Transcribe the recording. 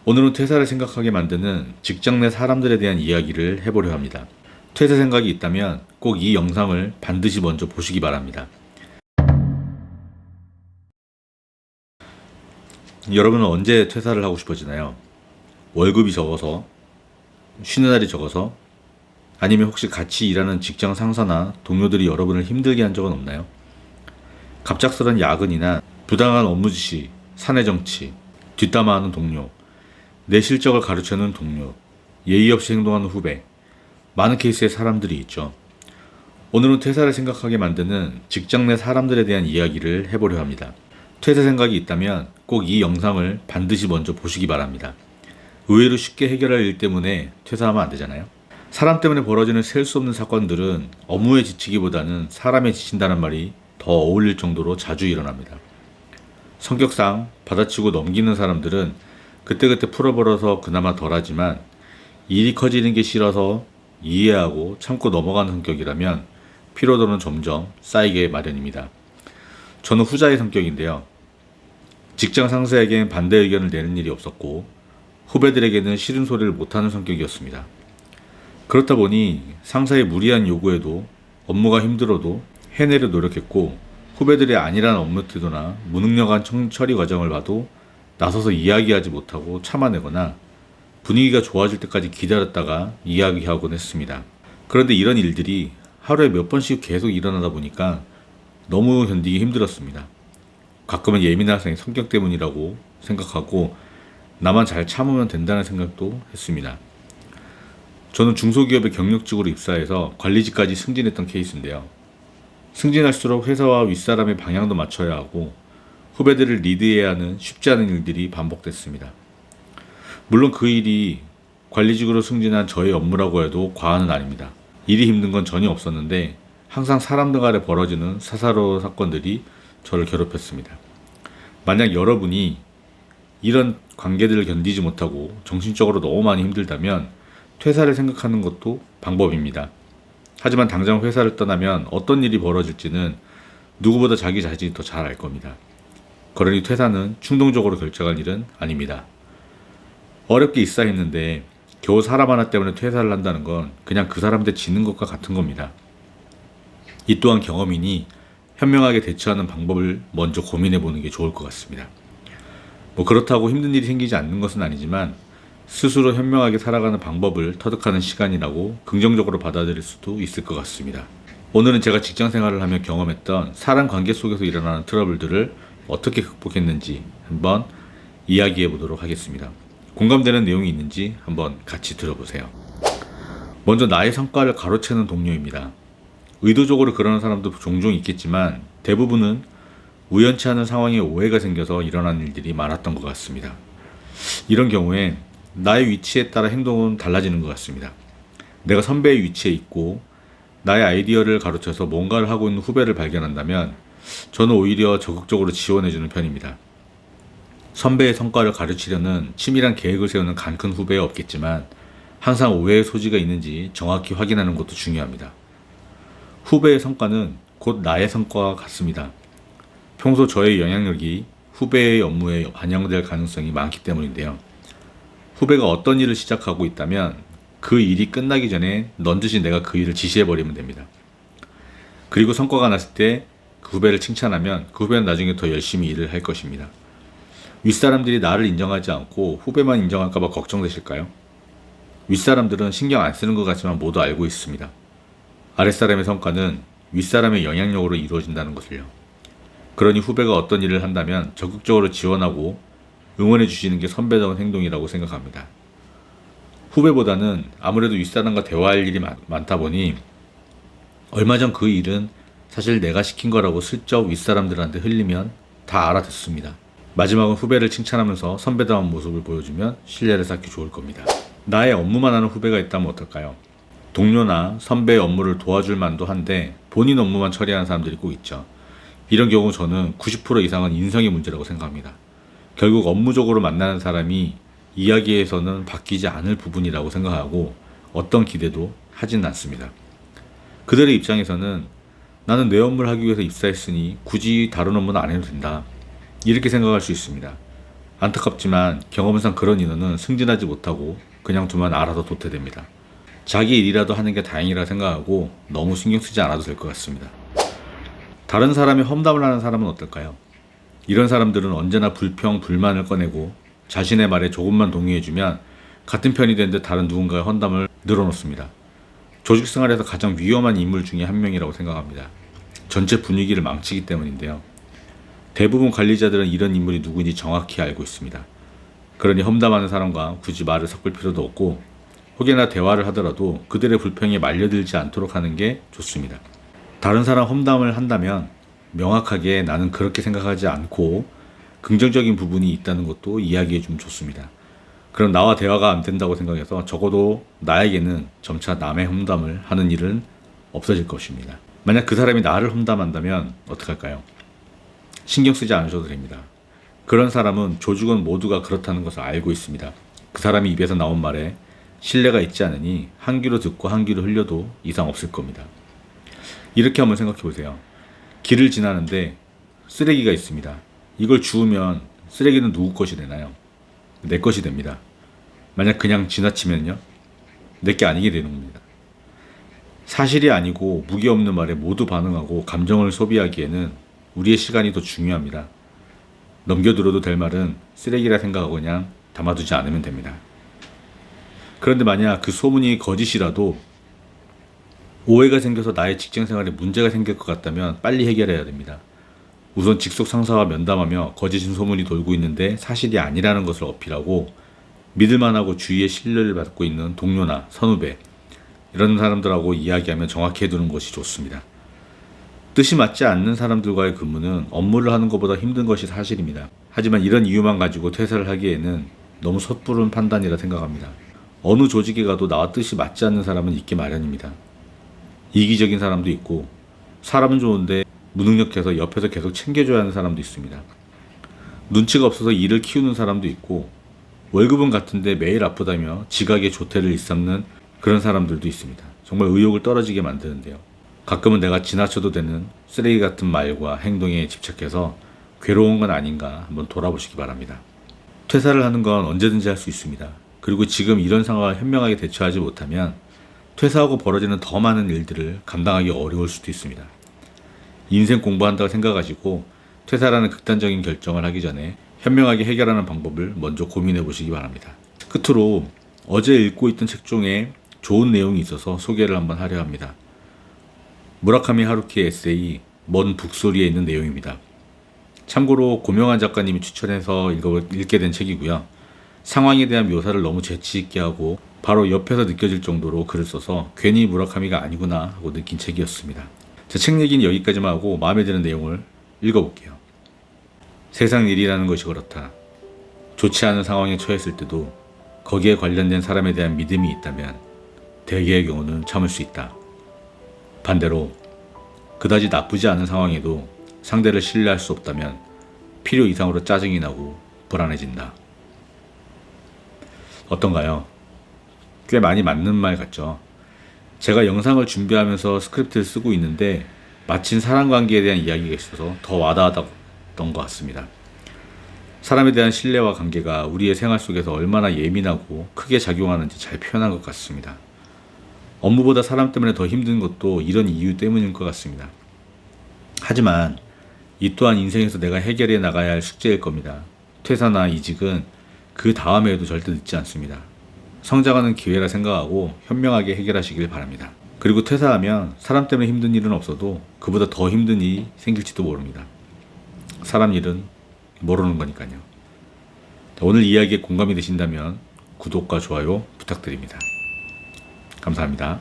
오늘은 퇴사를 생각하게 만드는 직장 내 사람들에 대한 이야기를 해보려 합니다. 퇴사 생각이 있다면 꼭 이 영상을 반드시 먼저 보시기 바랍니다. 여러분은 언제 퇴사를 하고 싶어지나요? 월급이 적어서, 쉬는 날이 적어서, 아니면 혹시 같이 일하는 직장 상사나 동료들이 여러분을 힘들게 한 적은 없나요? 갑작스런 야근이나 부당한 업무 지시, 사내 정치, 뒷담화하는 동료, 내 실적을 가르쳐주는 동료, 예의 없이 행동하는 후배, 많은 케이스의 사람들이 있죠. 오늘은 퇴사를 생각하게 만드는 직장 내 사람들에 대한 이야기를 해보려 합니다. 퇴사 생각이 있다면 꼭 이 영상을 반드시 먼저 보시기 바랍니다. 의외로 쉽게 해결할 일 때문에 퇴사하면 안 되잖아요. 사람 때문에 벌어지는 셀 수 없는 사건들은 업무에 지치기보다는 사람에 지친다는 말이 더 어울릴 정도로 자주 일어납니다. 성격상 받아치고 넘기는 사람들은 그때그때 풀어버려서 그나마 덜하지만, 일이 커지는 게 싫어서 이해하고 참고 넘어가는 성격이라면 피로도는 점점 쌓이게 마련입니다. 저는 후자의 성격인데요. 직장 상사에겐 반대 의견을 내는 일이 없었고 후배들에게는 싫은 소리를 못하는 성격이었습니다. 그렇다 보니 상사의 무리한 요구에도 업무가 힘들어도 해내려 노력했고, 후배들의 안일한 업무 태도나 무능력한 처리 과정을 봐도 나서서 이야기하지 못하고 참아내거나 분위기가 좋아질 때까지 기다렸다가 이야기하곤 했습니다. 그런데 이런 일들이 하루에 몇 번씩 계속 일어나다 보니까 너무 견디기 힘들었습니다. 가끔은 예민한 성격 때문이라고 생각하고 나만 잘 참으면 된다는 생각도 했습니다. 저는 중소기업의 경력직으로 입사해서 관리직까지 승진했던 케이스인데요. 승진할수록 회사와 윗사람의 방향도 맞춰야 하고 후배들을 리드해야 하는 쉽지 않은 일들이 반복됐습니다. 물론 그 일이 관리직으로 승진한 저의 업무라고 해도 과언은 아닙니다. 일이 힘든 건 전혀 없었는데 항상 사람들 간에 벌어지는 사사로운 사건들이 저를 괴롭혔습니다. 만약 여러분이 이런 관계들을 견디지 못하고 정신적으로 너무 많이 힘들다면 퇴사를 생각하는 것도 방법입니다. 하지만 당장 회사를 떠나면 어떤 일이 벌어질지는 누구보다 자기 자신이 더 잘 알 겁니다. 그러니 퇴사는 충동적으로 결정할 일은 아닙니다. 어렵게 입사했는데 겨우 사람 하나 때문에 퇴사를 한다는 건 그냥 그 사람한테 지는 것과 같은 겁니다. 이 또한 경험이니 현명하게 대처하는 방법을 먼저 고민해 보는 게 좋을 것 같습니다. 그렇다고 힘든 일이 생기지 않는 것은 아니지만 스스로 현명하게 살아가는 방법을 터득하는 시간이라고 긍정적으로 받아들일 수도 있을 것 같습니다. 오늘은 제가 직장 생활을 하며 경험했던 사람 관계 속에서 일어나는 트러블들을 어떻게 극복했는지 한번 이야기해 보도록 하겠습니다. 공감되는 내용이 있는지 한번 같이 들어보세요. 먼저 나의 성과를 가로채는 동료입니다. 의도적으로 그러는 사람도 종종 있겠지만 대부분은 우연치 않은 상황에 오해가 생겨서 일어나는 일들이 많았던 것 같습니다. 이런 경우에 나의 위치에 따라 행동은 달라지는 것 같습니다. 내가 선배의 위치에 있고 나의 아이디어를 가로쳐서 뭔가를 하고 있는 후배를 발견한다면 저는 오히려 적극적으로 지원해주는 편입니다. 선배의 성과를 가르치려는 치밀한 계획을 세우는 간큰 후배에 없겠지만 항상 오해의 소지가 있는지 정확히 확인하는 것도 중요합니다. 후배의 성과는 곧 나의 성과와 같습니다. 평소 저의 영향력이 후배의 업무에 반영될 가능성이 많기 때문인데요. 후배가 어떤 일을 시작하고 있다면 그 일이 끝나기 전에 넌지시 내가 그 일을 지시해버리면 됩니다. 그리고 성과가 났을 때 그 후배를 칭찬하면 그 후배는 나중에 더 열심히 일을 할 것입니다. 윗사람들이 나를 인정하지 않고 후배만 인정할까봐 걱정되실까요? 윗사람들은 신경 안 쓰는 것 같지만 모두 알고 있습니다. 아랫사람의 성과는 윗사람의 영향력으로 이루어진다는 것을요. 그러니 후배가 어떤 일을 한다면 적극적으로 지원하고 응원해 주시는 게 선배다운 행동이라고 생각합니다. 후배보다는 아무래도 윗사람과 대화할 일이 많다 보니 얼마 전 그 일은 사실 내가 시킨 거라고 슬쩍 윗사람들한테 흘리면 다 알아듣습니다. 마지막은 후배를 칭찬하면서 선배다운 모습을 보여주면 신뢰를 쌓기 좋을 겁니다. 나의 업무만 하는 후배가 있다면 어떨까요? 동료나 선배의 업무를 도와줄 만도 한데 본인 업무만 처리하는 사람들이 꼭 있죠. 이런 경우 저는 90% 이상은 인성의 문제라고 생각합니다. 결국 업무적으로 만나는 사람이 이야기에서는 바뀌지 않을 부분이라고 생각하고 어떤 기대도 하진 않습니다. 그들의 입장에서는 나는 내 업무를 하기 위해서 입사했으니 굳이 다른 업무는 안 해도 된다, 이렇게 생각할 수 있습니다. 안타깝지만 경험상 그런 인원은 승진하지 못하고 그냥 두면 알아서 도태됩니다. 자기 일이라도 하는 게 다행이라 생각하고 너무 신경 쓰지 않아도 될 것 같습니다. 다른 사람이 험담을 하는 사람은 어떨까요? 이런 사람들은 언제나 불평, 불만을 꺼내고 자신의 말에 조금만 동의해주면 같은 편이 된 듯 다른 누군가의 험담을 늘어놓습니다. 조직 생활에서 가장 위험한 인물 중에 한 명이라고 생각합니다. 전체 분위기를 망치기 때문인데요. 대부분 관리자들은 이런 인물이 누구인지 정확히 알고 있습니다. 그러니 험담하는 사람과 굳이 말을 섞을 필요도 없고 혹여나 대화를 하더라도 그들의 불평에 말려들지 않도록 하는 게 좋습니다. 다른 사람 험담을 한다면 명확하게 나는 그렇게 생각하지 않고 긍정적인 부분이 있다는 것도 이야기해 주면 좋습니다. 그럼 나와 대화가 안 된다고 생각해서 적어도 나에게는 점차 남의 험담을 하는 일은 없어질 것입니다. 만약 그 사람이 나를 험담한다면 어떡할까요? 신경 쓰지 않으셔도 됩니다. 그런 사람은 조직원 모두가 그렇다는 것을 알고 있습니다. 그 사람이 입에서 나온 말에 신뢰가 있지 않으니 한 귀로 듣고 한 귀로 흘려도 이상 없을 겁니다. 이렇게 한번 생각해 보세요. 길을 지나는데 쓰레기가 있습니다. 이걸 주우면 쓰레기는 누구 것이 되나요? 내 것이 됩니다. 만약 그냥 지나치면요? 내 게 아니게 되는 겁니다. 사실이 아니고 무게 없는 말에 모두 반응하고 감정을 소비하기에는 우리의 시간이 더 중요합니다. 넘겨들어도 될 말은 쓰레기라 생각하고 그냥 담아두지 않으면 됩니다. 그런데 만약 그 소문이 거짓이라도 오해가 생겨서 나의 직장 생활에 문제가 생길 것 같다면 빨리 해결해야 됩니다. 우선 직속 상사와 면담하며 거짓인 소문이 돌고 있는데 사실이 아니라는 것을 어필하고 믿을만하고 주위의 신뢰를 받고 있는 동료나 선후배 이런 사람들하고 이야기하며 정확히 해두는 것이 좋습니다. 뜻이 맞지 않는 사람들과의 근무는 업무를 하는 것보다 힘든 것이 사실입니다. 하지만 이런 이유만 가지고 퇴사를 하기에는 너무 섣부른 판단이라 생각합니다. 어느 조직에 가도 나와 뜻이 맞지 않는 사람은 있기 마련입니다. 이기적인 사람도 있고 사람은 좋은데 무능력해서 옆에서 계속 챙겨줘야 하는 사람도 있습니다. 눈치가 없어서 일을 키우는 사람도 있고 월급은 같은데 매일 아프다며 지각에 조퇴를 일삼는 그런 사람들도 있습니다. 정말 의욕을 떨어지게 만드는데요. 가끔은 내가 지나쳐도 되는 쓰레기 같은 말과 행동에 집착해서 괴로운 건 아닌가 한번 돌아보시기 바랍니다. 퇴사를 하는 건 언제든지 할 수 있습니다. 그리고 지금 이런 상황을 현명하게 대처하지 못하면 퇴사하고 벌어지는 더 많은 일들을 감당하기 어려울 수도 있습니다. 인생 공부한다고 생각하시고 퇴사라는 극단적인 결정을 하기 전에 현명하게 해결하는 방법을 먼저 고민해 보시기 바랍니다. 끝으로 어제 읽고 있던 책 중에 좋은 내용이 있어서 소개를 한번 하려 합니다. 무라카미 하루키의 에세이 먼 북소리에 있는 내용입니다. 참고로 고명환 작가님이 추천해서 읽게 된 책이고요. 상황에 대한 묘사를 너무 재치있게 하고 바로 옆에서 느껴질 정도로 글을 써서 괜히 무라카미가 아니구나 하고 느낀 책이었습니다. 제 책 얘기는 여기까지만 하고 마음에 드는 내용을 읽어볼게요. 세상 일이라는 것이 그렇다. 좋지 않은 상황에 처했을 때도 거기에 관련된 사람에 대한 믿음이 있다면 대개의 경우는 참을 수 있다. 반대로 그다지 나쁘지 않은 상황에도 상대를 신뢰할 수 없다면 필요 이상으로 짜증이 나고 불안해진다. 어떤가요? 꽤 많이 맞는 말 같죠? 제가 영상을 준비하면서 스크립트를 쓰고 있는데 마침 사람관계에 대한 이야기가 있어서 더 와닿았던 것 같습니다. 사람에 대한 신뢰와 관계가 우리의 생활 속에서 얼마나 예민하고 크게 작용하는지 잘 표현한 것 같습니다. 업무보다 사람 때문에 더 힘든 것도 이런 이유 때문인 것 같습니다. 하지만 이 또한 인생에서 내가 해결해 나가야 할 숙제일 겁니다. 퇴사나 이직은 그 다음에도 절대 늦지 않습니다. 성장하는 기회라 생각하고 현명하게 해결하시길 바랍니다. 그리고 퇴사하면 사람 때문에 힘든 일은 없어도 그보다 더 힘든 일이 생길지도 모릅니다. 사람 일은 모르는 거니까요. 오늘 이야기에 공감이 되신다면 구독과 좋아요 부탁드립니다. 감사합니다.